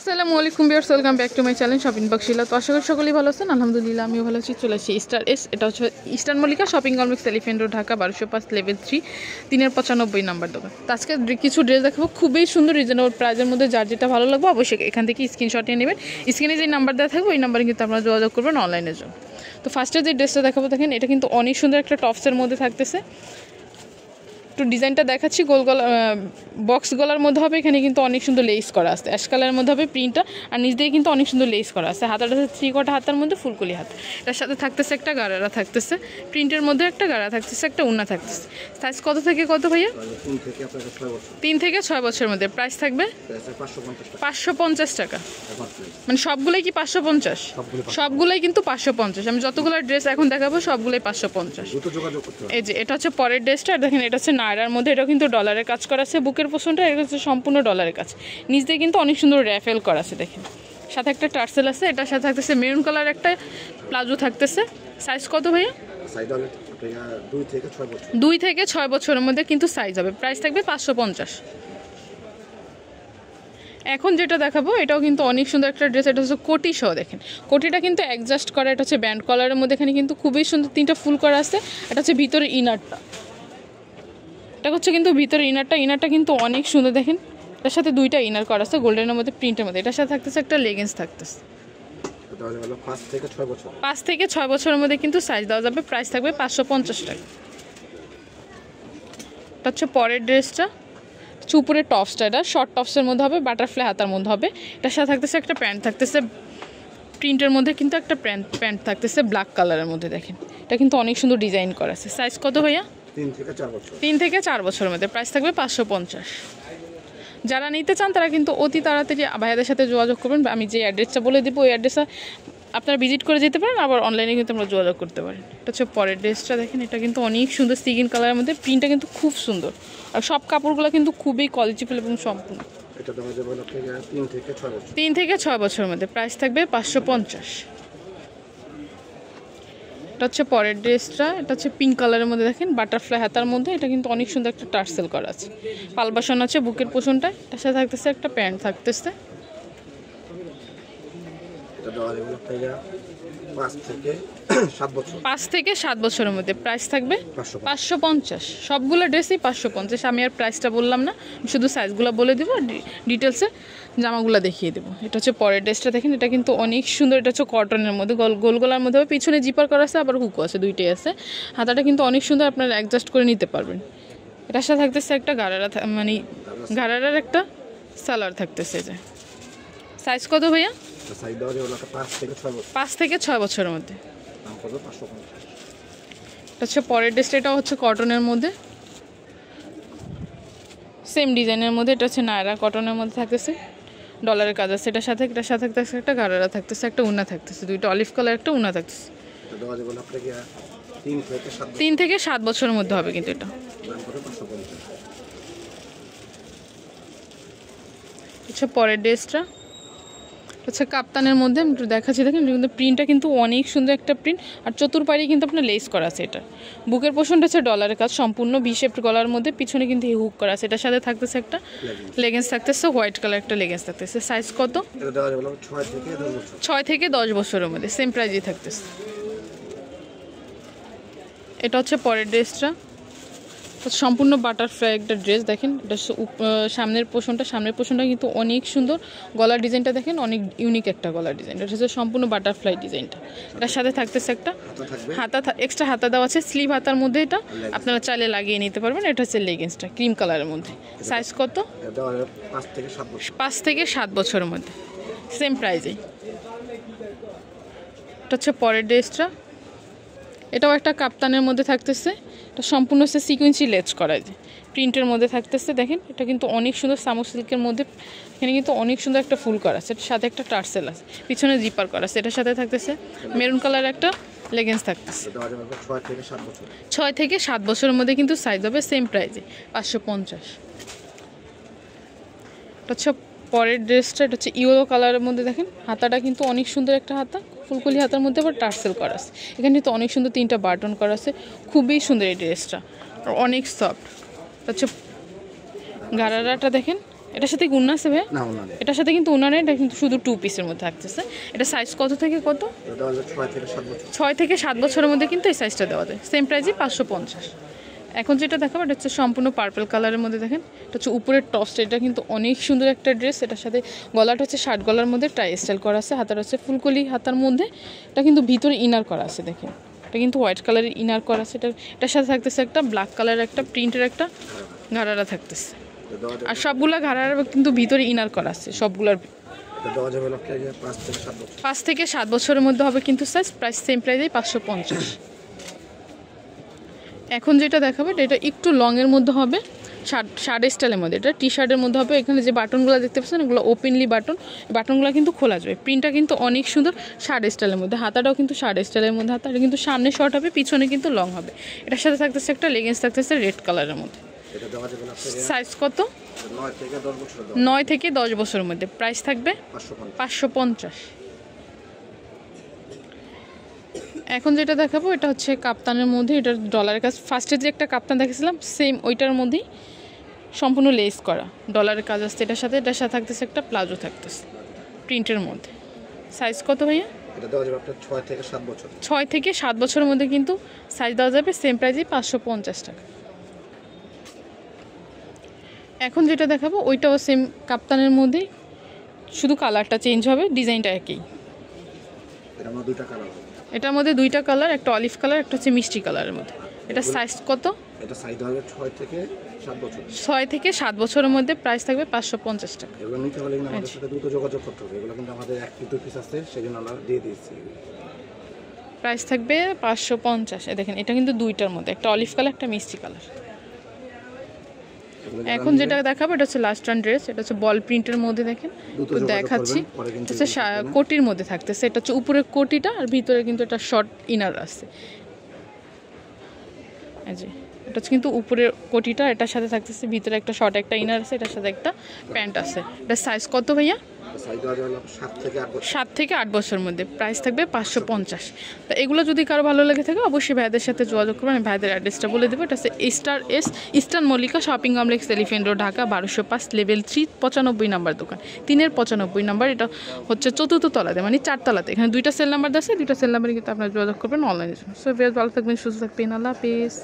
আসসালামু আলাইকুম viewers, welcome back to my channel shopping বক্সিলা। তো আশা করি সকলেই ভালো আছেন। আলহামদুলিল্লাহ আমিও ভালো আছি। চলে আসছি স্টার এস, এটা হচ্ছে eastern Mallika shopping complex, elephant road, Dhaka 1205 level 3 395 number দোকান। তো আজকে কিছু ড্রেস দেখাবো খুবই সুন্দর রিজনেবল প্রাইজের মধ্যে। যার যেটা ভালো লাগবে অবশ্যই এখান থেকে স্ক্রিনশট নিয়ে নেবেন। স্ক্রিনে যে নাম্বার দেওয়া থাকবে ওই নাম্বারে কিন্তু আপনারা যোগাযোগ করবেন অনলাইনের জন্য। তো ফার্স্টে যে ড্রেসটা দেখাবো দেখেন, এটা কিন্তু অনেক সুন্দর একটা টপসের মধ্যে থাকতেছে। একটু ডিজাইনটা দেখাচ্ছি, গোল গলা বক্স গলার মধ্যে হবে। এখানে কিন্তু অনেক সুন্দর লেস করা আছে, অ্যাশ কালারের মধ্যে হবে প্রিন্টটা, আর নিচ দিয়ে কিন্তু অনেক সুন্দর লেস করা আছে। হাতাটা 3/4 হাতার মধ্যে ফুলকলি হাত, এটার সাথে থাকতেছে একটা গারারা থাকতেছে, প্রিন্টের মধ্যে একটা গারা থাকতেছে, একটা উন্না থাকতেছে। সাইজ কত থেকে কত ভাইয়া? 3 থেকে 6 বছরের মধ্যে। প্রাইস থাকবে 550 টাকা। মানে সবগুলোই কি 550? সবগুলোই কিন্তু 550। আমি যতগুলো ড্রেস এখন দেখাবো সবগুলোই 550। এই যে এটা হচ্ছে পরের ড্রেসটা, দেখেন এটা হচ্ছে নায়রার মধ্যে। এটা কিন্তু ডলারের কাজ করা আছে, বুকের পোষণটা এটা হচ্ছে সম্পূর্ণ ডলারের কাজ। নিচ দিয়ে কিন্তু অনেক সুন্দর র্যাফেল করা আছে, দেখেন সাথে একটা টার্সেল আছে। এটার সাথে থাকতেছে মেরুন কালার একটা প্লাজো থাকতেছে। সাইজ কত ভাইয়া? 2 থেকে 6 বছরের মধ্যে কিন্তু সাইজ হবে। প্রাইস থাকবে 550। এখন যেটা দেখাবো এটাও কিন্তু অনেক সুন্দর একটা ড্রেস। এটা হচ্ছে কোটি সহ, দেখেন কোটিটা কিন্তু অ্যাডজাস্ট করা। এটা হচ্ছে ব্যান্ড কলারের মধ্যে, এখানে কিন্তু খুবই সুন্দর 3টা ফুল করা আছে। এটা হচ্ছে ভিতরে ইনারটা, এটা হচ্ছে কিন্তু ভিতরে ইনারটা কিন্তু অনেক সুন্দর। দেখেন এটার সাথে 2টা ইনার করা আছে গোল্ডেনের মধ্যে, প্রিন্টের মধ্যে। এটার সাথে থাকতেছে একটা লেগিংস থাকতেছে। 5 থেকে 6 বছরের মধ্যে কিন্তু সাইজ দেওয়া যাবে। প্রাইস থাকবে 550 টাকা। এটা হচ্ছে পরের ড্রেসটা, উপরে টপসটা এটা শর্ট টপসের মধ্যে হবে, বাটারফ্লাই হাতার মধ্যে হবে। এটার সাথে থাকতেছে একটা প্যান্ট থাকতেছে প্রিন্টের মধ্যে, কিন্তু একটা প্যান্ট থাকতেছে ব্ল্যাক কালারের মধ্যে। দেখেন এটা কিন্তু অনেক সুন্দর ডিজাইন করা আছে। সাইজ কত ভাইয়া? 3 থেকে 4 বছরের মধ্যে। প্রাইস থাকবে 550। যারা নিতে চান তারা কিন্তু অতি তাড়াতাড়ি ভাইয়াদের সাথে যোগাযোগ করবেন। আমি যে অ্যাড্রেসটা বলে দেবো ওই অ্যাড্রেসটা আপনারা ভিজিট করে যেতে পারেন, আবার অনলাইনে কিন্তু আমরা যোগাযোগ করতে পারেন। এটা হচ্ছে পরের ড্রেসটা, দেখেন এটা কিন্তু অনেক সুন্দর সিগিন কালারের মধ্যে, প্রিন্টটা কিন্তু খুব সুন্দর। আর সব কাপড়গুলো কিন্তু খুবই কোয়ালিটিফুল এবং সম্পূর্ণ। 3 থেকে 6 বছরের মধ্যে। প্রাইস থাকবে 550। এটা হচ্ছে পরের ড্রেসটা, এটা হচ্ছে পিঙ্ক কালারের মধ্যে, দেখেন বাটারফ্লাই হাতার মধ্যে। এটা কিন্তু অনেক সুন্দর একটা টার্সেল করা আছে, পালবাসন আছে বুকের পোষণটা। এটার সাথে থাকতেছে একটা প্যান্ট থাকতেছে। 5 থেকে 7 বছরের মধ্যে। প্রাইস থাকবে 550। সবগুলো ড্রেসই 550। আমি আর প্রাইসটা বললাম না, শুধু সাইজগুলো বলে দেবো, ডিটেলসে জামাগুলো দেখিয়ে দেবো। এটা হচ্ছে পরের ড্রেসটা, দেখেন এটা কিন্তু অনেক সুন্দর। এটা হচ্ছে কটনের মধ্যে, গোল গলার মধ্যে হবে, পিছনে জিপার করা আছে, আবার হুকও আছে, 2টাই আছে। হাতাটা কিন্তু অনেক সুন্দর, আপনারা অ্যাডজাস্ট করে নিতে পারবেন। এটার সাথে থাকতেছে একটা গারারা, মানে গারারার একটা সালোয়ার থাকতেছে। যে সাইজ কত ভাইয়া? 5 থেকে 6 বছরের মধ্যে। এটা হচ্ছে পরের ড্রেসটা, এটা হচ্ছে কটনের মধ্যে, সেম ডিজাইনের মধ্যে। এটা হচ্ছে নায়রা কটনের মধ্যে থাকতেছে, ডলারের কাজ আছে। এটার সাথে থাকতেছে একটা গারারা থাকতেছে, একটা উন্না থাকতেছে, 2টা অলিভ কালার একটা উন্না থাকতেছে। 3 থেকে 7 বছরের মধ্যে হবে কিন্তু এটা। আচ্ছা পরের ড্রেসটা হচ্ছে কাপ্তানের মধ্যে, আমি একটু দেখাচ্ছি। দেখেন কিন্তু প্রিন্টটা কিন্তু অনেক সুন্দর একটা প্রিন্ট, আর চতুর্পাড়ি কিন্তু আপনার লেস করা আছে। এটা বুকের পোষণটা হচ্ছে ডলারের কাজ, সম্পূর্ণ ভি-শেপড গলার মধ্যে, পিছনে কিন্তু হুক করা আছে। এটার সাথে থাকতেছে একটা লেগিংস থাকতেছে, হোয়াইট কালার একটা লেগিংস থাকতেছে। সাইজ কত? 6 থেকে 10 বছরের মধ্যে। সেম প্রাইজই থাকতেছে। এটা হচ্ছে পরের ড্রেসটা, সম্পূর্ণ বাটারফ্লাই একটা ড্রেস। দেখেন এটা সামনের পোষণটা কিন্তু অনেক সুন্দর। গলার ডিজাইনটা দেখেন অনেক ইউনিক একটা গলার ডিজাইন। এটা হচ্ছে সম্পূর্ণ বাটারফ্লাই ডিজাইনটা। এটার সাথে থাকতেছে একটা এক্সট্রা হাতা দেওয়া আছে, স্লিভ হাতার মধ্যে। এটা আপনারা চাইলে লাগিয়ে নিতে পারবেন। এটা হচ্ছে লেগিংসটা ক্রিম কালারের মধ্যে। সাইজ কত? 5 থেকে 7 বছরের মধ্যে। সেম প্রাইজেই। এটা হচ্ছে পরের ড্রেসটা, এটাও একটা কাপ্তানের মধ্যে থাকতেছে। এটা সম্পূর্ণ হচ্ছে সিকুয়েন্সি লেজ করা যায়, প্রিন্টের মধ্যে থাকতেছে। দেখেন এটা কিন্তু অনেক সুন্দর সামো সিল্কের মধ্যে, এখানে কিন্তু অনেক সুন্দর একটা ফুল করা আছে। এটার সাথে একটা টার্সেল আছে, পিছনে জিপার করা আছে। এটার সাথে থাকতেছে মেরুন কালার একটা লেগিংস থাকতেছে। 6 থেকে 7 বছরের মধ্যে কিন্তু সাইজ হবে। সেম প্রাইজে 550। এটা হচ্ছে পরের ড্রেসটা, এটা হচ্ছে ইয়েলো কালারের মধ্যে। দেখেন হাতাটা কিন্তু অনেক সুন্দর একটা হাতা, ফুলকলি হাতার মধ্যে আবার টার্সেল করা আছে। এখানে কিন্তু অনেক সুন্দর 3টা বাটন করা আছে, খুবই সুন্দর এই ড্রেসটা, আর অনেক সফট। হচ্ছে গারারাটা দেখেন, এটার সাথে কি উন্না আছে ভাই? না উন্না নেই। এটার সাথে কিন্তু উন্না নেই, এটা কিন্তু শুধু 2 পিসের মধ্যে থাকতেছে। এটা সাইজ কত থেকে কত? এটা হলো 6 থেকে 7 বছর। 6 থেকে 7 বছরের মধ্যে কিন্তু এই সাইজটা দেওয়া যায়, সেম প্রাইসই 550। এখন যেটা দেখাবো এটা হচ্ছে সম্পূর্ণ পার্পল কালারের মধ্যে, দেখেন এটা হচ্ছে উপরের টপসটা, এটা কিন্তু অনেক সুন্দর একটা ড্রেস। এটার সাথে গলাটা হচ্ছে শার্ট গলার মধ্যে টাই স্টাইল করা আছে, হাতার হচ্ছে ফুলকলি হাতার মধ্যে, এটা কিন্তু ভিতরে ইনার করা আছে, দেখেন এটা কিন্তু হোয়াইট কালারের ইনার করা আছে। এটার সাথে থাকতেছে একটা ব্ল্যাক কালারের একটা প্রিন্টের একটা ঘাড়ারা থাকতেছে, আর সবগুলা ঘাড়ারা কিন্তু ভিতরে ইনার করা আছে সবগুলার। 5 থেকে 7 বছরের মধ্যে হবে কিন্তু সাইজ, প্রাইস সেম প্রাইসেই 550। এখন যেটা দেখাবে এটা একটু লংয়ের মধ্যে হবে, শার্ট স্টাইলের মধ্যে, এটা টি শার্টের মধ্যে হবে। এখানে যে বাটনগুলো দেখতে পাচ্ছেন এগুলো ওপেনলি বাটন, বাটনগুলো কিন্তু খোলা যাবে। প্রিন্টটা কিন্তু অনেক সুন্দর, শার্ট স্টাইলের মধ্যে, হাতাটাও কিন্তু শার্ট স্টাইলের মধ্যে, হাতাটা কিন্তু সামনে শর্ট হবে, পিছনে কিন্তু লং হবে। এটার সাথে থাকতেছে একটা লেগিংস থাকতেছে রেড কালারের মধ্যে। সাইজ কত? 9 থেকে 10 বছরের মধ্যে, প্রাইস থাকবে 550। এখন যেটা দেখাবো এটা হচ্ছে কাপ্তানের মধ্যে, এটার ডলারের কাজ, ফার্স্টে যে একটা কাপ্তান দেখেছিলাম সেম ওইটার মধ্যেই সম্পূর্ণ লেস করা ডলারের কাজ আসছে এটার সাথে থাকতেছে একটা প্লাজো থাকতেছে প্রিন্টের মধ্যে। সাইজ কত ভাইয়া? এটা দেওয়া যাবে আপনার 6 থেকে 7 বছর। 6 থেকে 7 বছরের মধ্যে কিন্তু সাইজ দেওয়া যাবে, সেম প্রাইসই 550 টাকা। এখন যেটা দেখাবো ওইটাও সেম কাপ্তানের মধ্যেই, শুধু কালারটা চেঞ্জ হবে, ডিজাইনটা একই। এটার মধ্যে 2টা কালার, একটা অলিভ কালার, একটা হচ্ছে মিষ্টি কালারের মধ্যে। এটা সাইজ কত? এটা সাইজ হবে 6 থেকে 7 বছর। 6 থেকে 7 বছরের মধ্যে, প্রাইস থাকবে 550 টাকা। এগুলো নিতে হলে কিন্তু আমাদের সাথে দ্রুত যোগাযোগ করতে হবে, এগুলো কিন্তু আমাদের 1 পিস আছে, সেজন্য আমরা দিয়ে দিয়েছি। প্রাইস থাকবে 550। দেখেন এটা কিন্তু 2টার মধ্যে, একটা অলিভ কালার, একটা মিষ্টি কালার। এখন যেটা দেখাবো এটা হচ্ছে লাস্ট রান ড্রেস, এটা হচ্ছে বল প্রিন্টের মধ্যে, দেখেন একটু দেখাচ্ছি, এটা হচ্ছে কোটির মধ্যে থাকতেছে। এটা হচ্ছে উপরের কোটিটা, আর ভিতরে কিন্তু এটা শর্ট ইনার আছে। এই যে এটা হচ্ছে কিন্তু উপরের কোটিটা, এটার সাথে থাকতেছে ভিতরে একটা শর্ট একটা ইনার আছে, এটার সাথে একটা প্যান্ট আছে। এটা সাইজ কত ভাইয়া? 7 থেকে 8 বছরের মধ্যে, প্রাইস থাকবে 550। তো এগুলো যদি কারো ভালো লেগে থাকে অবশ্যই ভাইদের সাথে যোগাযোগ করবেন, আমি ভাইদের অ্যাড্রেসটা বলে দেবো। এটা হচ্ছে eastern Mallika shopping complex, elephant road, Dhaka 1205, level 3, 95 number দোকান, 3-এর 95 নাম্বার। এটা হচ্ছে 4th তলাতে, মানে 4 তলাতে। এখানে 2টা সেল নাম্বার আছে, 2টা সেল নাম্বারে কিন্তু আপনারা যোগাযোগ করবেন অনলাইনে। সো ভালো থাকবেন, সুস্থ থাকবেন, আল্লাহ হাফেজ।